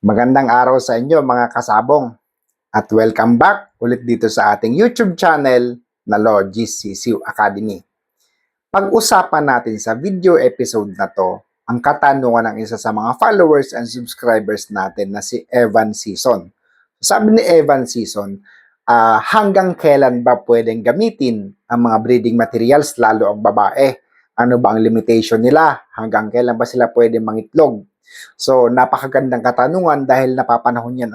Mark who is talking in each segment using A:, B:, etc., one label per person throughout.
A: Magandang araw sa inyo mga kasabong at welcome back ulit dito sa ating YouTube channel na Logis CCU Academy. Pag-usapan natin sa video episode na to ang katanungan ng isa sa mga followers and subscribers natin na si Evan Season. Sabi ni Evan Season, hanggang kailan ba pwedeng gamitin ang mga breeding materials lalo ang babae? Ano ba ang limitation nila? Hanggang kailan ba sila pwedeng mangitlog? So, napakagandang katanungan dahil napapanahon yan,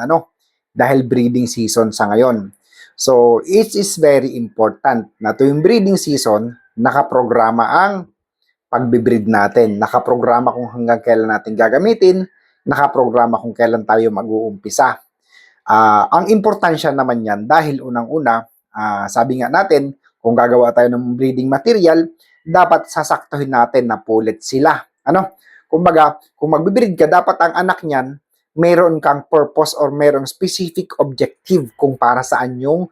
A: dahil breeding season sa ngayon. So, it is very important na tuwing breeding season, nakaprograma ang pagbe-breed natin. Nakaprograma kung hanggang kailan natin gagamitin, nakaprograma kung kailan tayo mag-uumpisa. Ang importansya naman yan dahil unang-una, sabi nga natin, kung gagawa tayo ng breeding material, dapat sasaktuhin natin na pulit sila. Kumbaga, kung magbe-breed ka, dapat ang anak niyan, mayroon kang purpose or mayroong specific objective kung para saan yung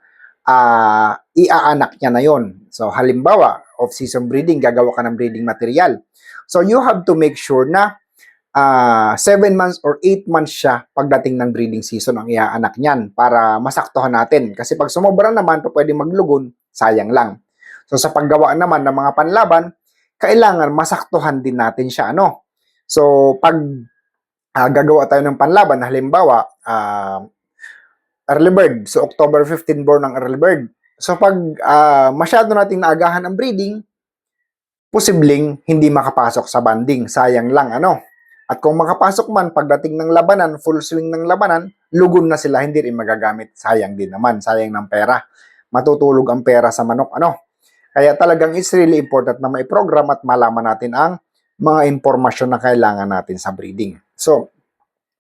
A: iaanak niya na yon. So, halimbawa, off-season breeding, gagawa ka ng breeding material. So, you have to make sure na 7 months or 8 months siya pagdating ng breeding season ang iaanak niyan para masaktuhan natin. Kasi pag sumobra naman, pwede maglugon, sayang lang. So, sa paggawa naman ng mga panlaban, kailangan masaktuhan din natin siya, So, pag gagawa tayo ng panlaban, halimbawa, early bird. So, October 15 born ang early bird. So, pag masyado nating naagahan ang breeding, posibleng hindi makapasok sa banding. Sayang lang, At kung makapasok man, pagdating ng labanan, full swing ng labanan, lugon na sila, hindi rin magagamit. Sayang din naman, sayang ng pera. Matutulog ang pera sa manok, Kaya talagang it's really important na may program at malaman natin ang mga impormasyon na kailangan natin sa breeding. So,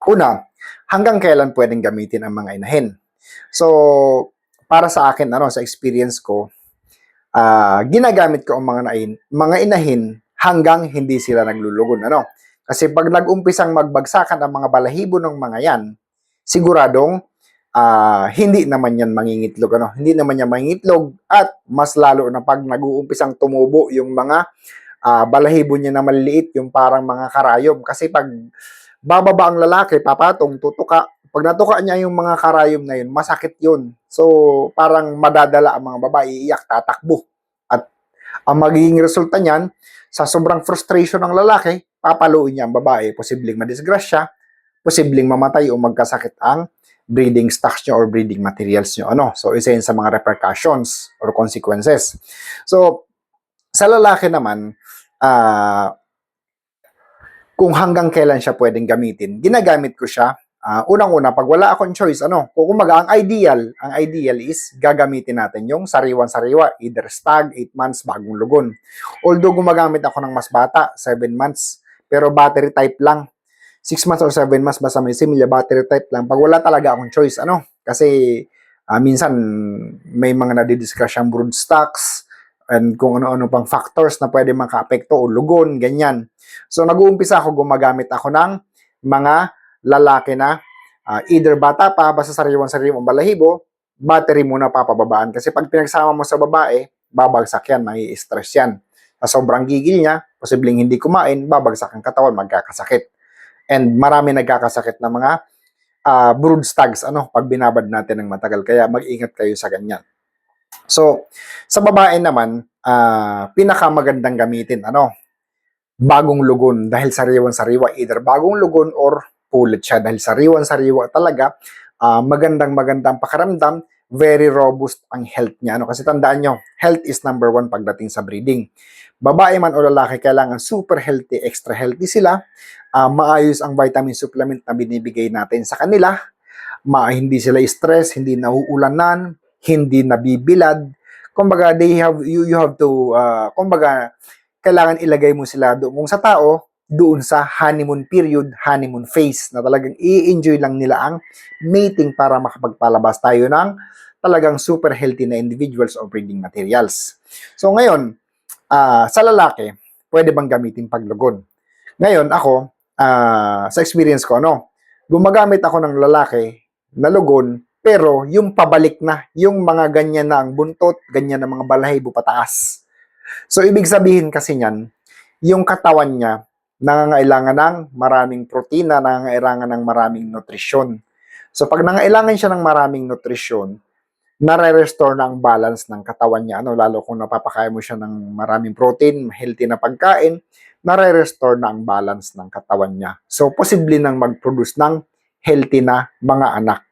A: una, hanggang kailan pwedeng gamitin ang mga inahin? So, para sa akin, sa experience ko, ginagamit ko ang mga inahin hanggang hindi sila naglulugon, Kasi pag nag-umpisang magbagsakan ang mga balahibo ng mga yan, siguradong hindi naman yan mangingitlog, Hindi naman yan mangingitlog at mas lalo na pag nag-uumpisang tumubo yung mga balahibo niya na maliliit, yung parang mga karayom. Kasi pag bababa ang lalaki, papatong, tutuka. Pag natuka niya yung mga karayom na yun, masakit yun. So, parang madadala ang mga babae, iiyak, tatakbo. At ang magiging resulta niyan, sa sobrang frustration ng lalaki, papaluin niya ang babae, posibleng madisgrasya, posibleng mamatay o magkasakit ang breeding stocks nyo or breeding materials nyo. So, isa yun sa mga repercussions or consequences. So, sa lalaki naman, kung hanggang kailan siya pwedeng gamitin, ginagamit ko siya. Unang-una, pag wala akong choice, kumaga, ang ideal is gagamitin natin yung sariwan-sariwa, either stag, 8 months, bagong lugon. Although gumagamit ako ng mas bata, 7 months, pero battery type lang. 6 months or 7 months, basta may similya, battery type lang. Pag wala talaga akong choice, kasi minsan may mga nadidiscuss ang brood stocks, and kung ano-ano pang factors na pwede maka-apekto o lugon, ganyan. So, nag-uumpisa ako, gumagamit ako ng mga lalaki na either bata pa, basta sariwang-sariwang balahibo, battery muna papababaan. Kasi pag pinagsama mo sa babae, babagsak yan, may stress yan. Sa sobrang gigil niya, posibleng hindi kumain, babagsak ang katawan, magkakasakit. And marami nagkakasakit na mga brood stags, pag binabad natin ng matagal. Kaya mag-ingat kayo sa ganyan. So, sa babae naman, pinakamagandang gamitin, bagong lugon dahil sariwan-sariwa, either bagong lugon or pulit siya dahil sariwan-sariwa talaga, magandang pakaramdam, very robust ang health niya. Kasi tandaan nyo, health is number 1 pagdating sa breeding. Babae man o lalaki, kailangan super healthy, extra healthy sila, maayos ang vitamin supplement na binibigay natin sa kanila, hindi sila stress, hindi nauulanan, hindi nabibilad. Kumbaga, you have to, kailangan ilagay mo sila doon sa tao, doon sa honeymoon period, honeymoon phase, na talagang i-enjoy lang nila ang mating para makapagpalabas tayo ng talagang super healthy na individuals or breeding materials. So ngayon, sa lalaki, pwede bang gamitin paglugon? Ngayon, ako, sa experience ko, gumagamit ako ng lalaki na lugon, pero yung pabalik na, yung mga ganyan na ang buntot, ganyan na mga balahibo pataas. So, ibig sabihin kasi niyan, yung katawan niya, nangangailangan ng maraming protina, nangangailangan ng maraming nutrisyon. So pag nangailangan siya ng maraming nutrisyon, nare-restore na ang balance ng katawan niya. Lalo kung napapakain mo siya ng maraming protein, healthy na pagkain, nare-restore na ang balance ng katawan niya. So posible nang mag-produce ng healthy na mga anak.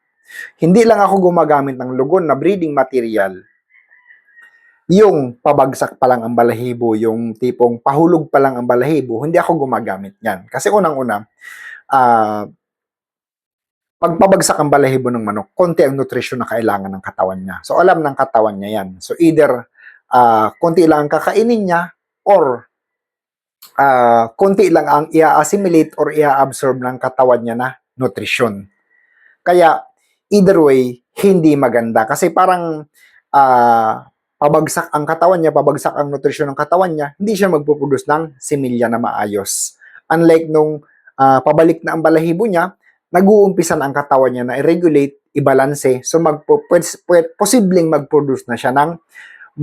A: Hindi lang ako gumagamit ng lugon na breeding material, yung pabagsak pa lang ang balahibo, yung tipong pahulog pa lang ang balahibo, hindi ako gumagamit yan. Kasi unang-una, pag pabagsak ang balahibo ng manok, konti ang nutrisyon na kailangan ng katawan niya. So alam ng katawan niya yan. So either konti lang ang kakainin niya or konti lang ang i-assimilate or i-absorb ng katawan niya na nutrisyon. Kaya either way, hindi maganda. Kasi parang pabagsak ang katawan niya, pabagsak ang nutrisyon ng katawan niya, hindi siya magpuproduce ng similya na maayos. Unlike nung pabalik na ang balahibo niya, nag-uumpisa na ang katawan niya na i-regulate, i-balanse, so posibleng mag-produce na siya ng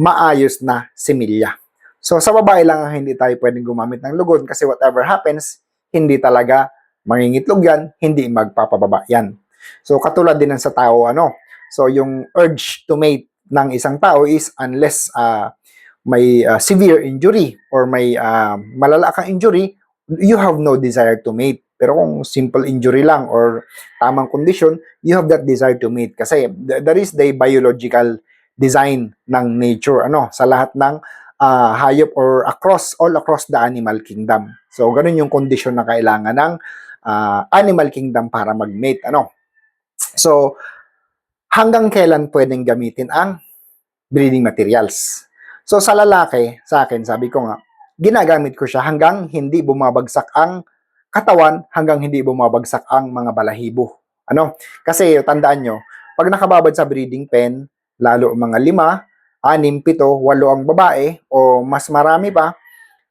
A: maayos na similya. So sa babae lang hindi tayo pwedeng gumamit ng lugon kasi whatever happens, hindi talaga mangingitlog yan, hindi magpapababa yan. So katulad din ng sa tao, so yung urge to mate ng isang tao is unless may severe injury or may malala kang injury, you have no desire to mate. Pero kung simple injury lang or tamang condition, you have that desire to mate. Kasi there is the biological design ng nature, sa lahat ng hayop or all across the animal kingdom. So, ganun yung condition na kailangan ng animal kingdom para mag-mate, So, hanggang kailan pwedeng gamitin ang breeding materials? So, sa lalaki, sa akin, sabi ko nga, ginagamit ko siya hanggang hindi bumabagsak ang katawan, hanggang hindi bumabagsak ang mga balahibo. Kasi tandaan nyo, pag nakababad sa breeding pen, lalo mga 5, 6, 7, 8 ang babae, o mas marami pa,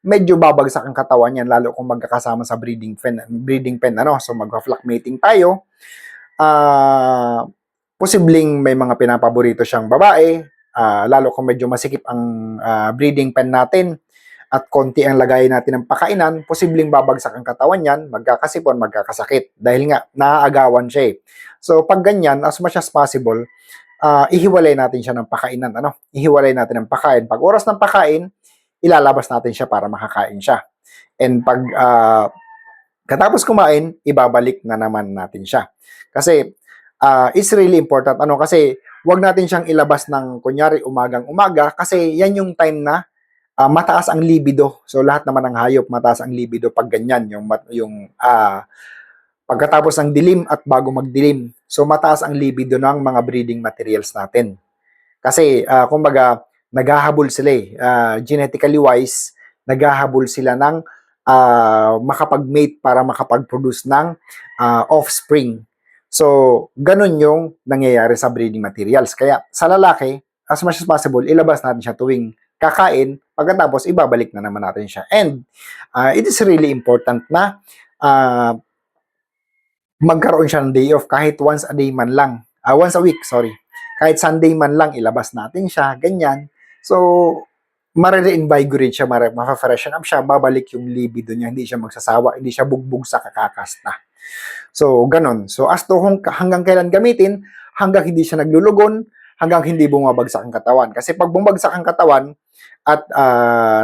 A: medyo babagsak ang katawan yan, lalo kung magkakasama sa breeding pen, so mag-flock mating tayo, posibleng may mga pinapaborito siyang babae, lalo kung medyo masikip ang breeding pen natin, at konti ang lagay natin ng pakainan, posibleng babagsak ang katawan niyan, magkakasipon, magkakasakit. Dahil nga, naaagawan siya eh. So, pag ganyan, as much as possible, ihiwalay natin siya ng pakainan. Ihiwalay natin ng pakain. Pag oras ng pakain, ilalabas natin siya para makakain siya. And pag katapos kumain, ibabalik na naman natin siya. Kasi, it's really important. Kasi, wag natin siyang ilabas ng, kunyari, umagang-umaga, kasi yan yung time na mataas ang libido. So lahat naman ng hayop mataas ang libido pag ganyan, yung pagkatapos ng dilim at bago magdilim. So mataas ang libido ng mga breeding materials natin. Kasi kumbaga naghahabol sila genetically wise, naghahabol sila ng makapag-mate para makapag-produce ng offspring. So ganun yung nangyayari sa breeding materials. Kaya sa lalaki, as much as possible, ilabas natin siya tuwing kakain, pagkatapos ibabalik na naman natin siya. And it is really important na magkaroon siya ng day off kahit once a day man lang. Once a week, sorry. Kahit Sunday man lang, ilabas natin siya, ganyan. So, mare-reinvigorate siya, ma-freshen up siya, babalik yung libido niya, hindi siya magsasawa, hindi siya bugbog sa kakakasta. So, ganun. So, as to hanggang kailan gamitin, hanggang hindi siya naglulugon, hanggang hindi bumabagsak ang katawan. Kasi pag bumagsak ang katawan at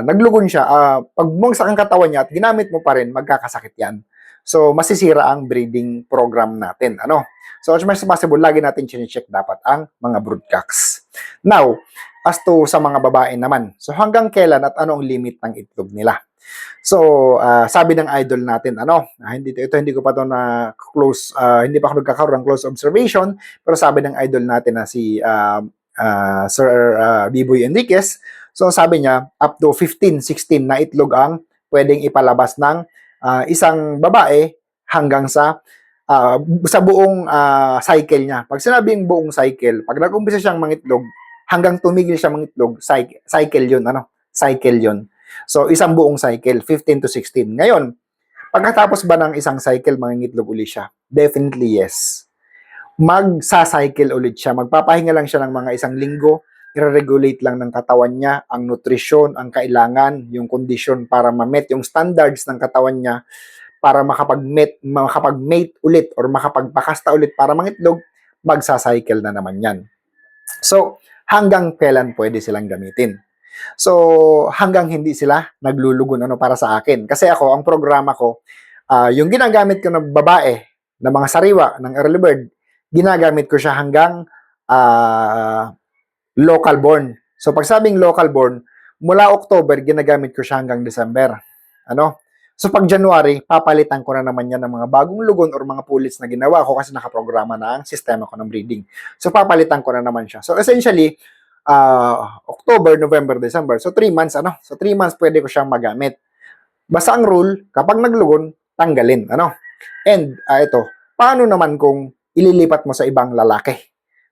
A: naglugon siya, pag bumagsak ang katawan niya at ginamit mo pa rin, magkakasakit yan. So, masisira ang breeding program natin. So, as much as possible, lagi natin chine-check dapat ang mga broodcocks. Now, as to sa mga babae naman, so hanggang kailan at ano ang limit ng itlog nila? So, sabi ng idol natin, hindi ko pa to na close, hindi pa ako nagkakaroon ng close observation, pero sabi ng idol natin na si Sir Biboy Enriquez, so sabi niya, up to 15, 16 na itlog ang pwedeng ipalabas ng isang babae hanggang sa buong cycle niya. Pag sinabing buong cycle, pag nag-umpisa siyang mangitlog, hanggang tumigil siya mangitlog, cycle yun, cycle yun. So, isang buong cycle, 15 to 16. Ngayon, pagkatapos ba ng isang cycle, mangingitlog ulit siya? Definitely yes. Magsa-cycle ulit siya. Magpapahinga lang siya ng mga 1 linggo, i-regulate lang ng katawan niya ang nutrisyon, ang kailangan, yung kondisyon para ma-meet yung standards ng katawan niya para makapag-mate ulit or makapagpakasta ulit para mangitlog, magsa-cycle na naman yan. So, hanggang kailan pwede silang gamitin? So, hanggang hindi sila naglulugon para sa akin. Kasi ako, ang programa ko, yung ginagamit ko ng babae, ng mga sariwa, ng early bird, ginagamit ko siya hanggang local born. So, pag sabing local born, mula October, ginagamit ko siya hanggang December. Ano? So, pag January, papalitan ko na naman yan ng mga bagong lugon or mga pullets na ginawa ko kasi nakaprograma na ang sistema ko ng breeding. So, papalitan ko na naman siya. So, essentially, October, November, December. So, 3 months, So, 3 months pwede ko siyang magamit. Basta ang rule, kapag naglugon, tanggalin, And, ito, paano naman kung ililipat mo sa ibang lalaki?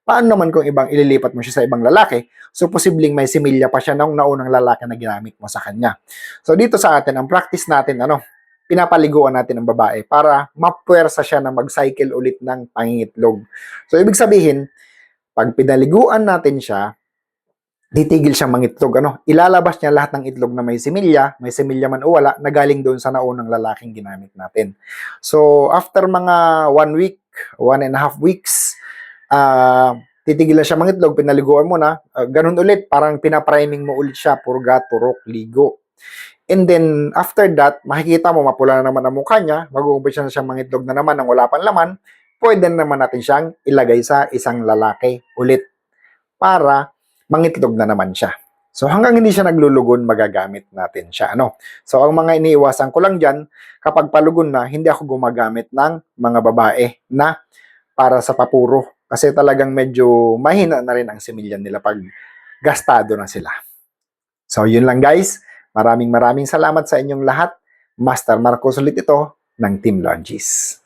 A: Paano naman kung ililipat mo siya sa ibang lalaki? So, posibleng may similya pa siya ng naunang lalaki na ginamit mo sa kanya. So, dito sa atin, ang practice natin, pinapaliguan natin ang babae para mapuwersa siya na mag-cycle ulit ng pangingitlog. So, ibig sabihin, pag pinaliguan natin siya, titigil siyang mangitlog. Ilalabas niya lahat ng itlog na may similya man o wala, na galing doon sa naunang lalaking ginamit natin. So, after mga 1 week, 1.5 weeks, titigil na siya mangitlog, pinaliguan mo na, ganun ulit, parang pinapriming mo ulit siya, purga, turok, ligo. And then, after that, makikita mo, mapula na naman ang mukha niya, mag-uumpisa na siyang mangitlog na naman ng wala pang laman, pwede na naman natin siyang ilagay sa isang lalaki ulit para mangitlog na naman siya. So, hanggang hindi siya naglulugon, magagamit natin siya. So, ang mga iniiwasan ko lang dyan, kapag palugon na, hindi ako gumagamit ng mga babae na para sa papuro. Kasi talagang medyo mahina na rin ang similyan nila pag gastado na sila. So, yun lang guys. Maraming salamat sa inyong lahat. Master Marcos ulit ito ng Team Longis.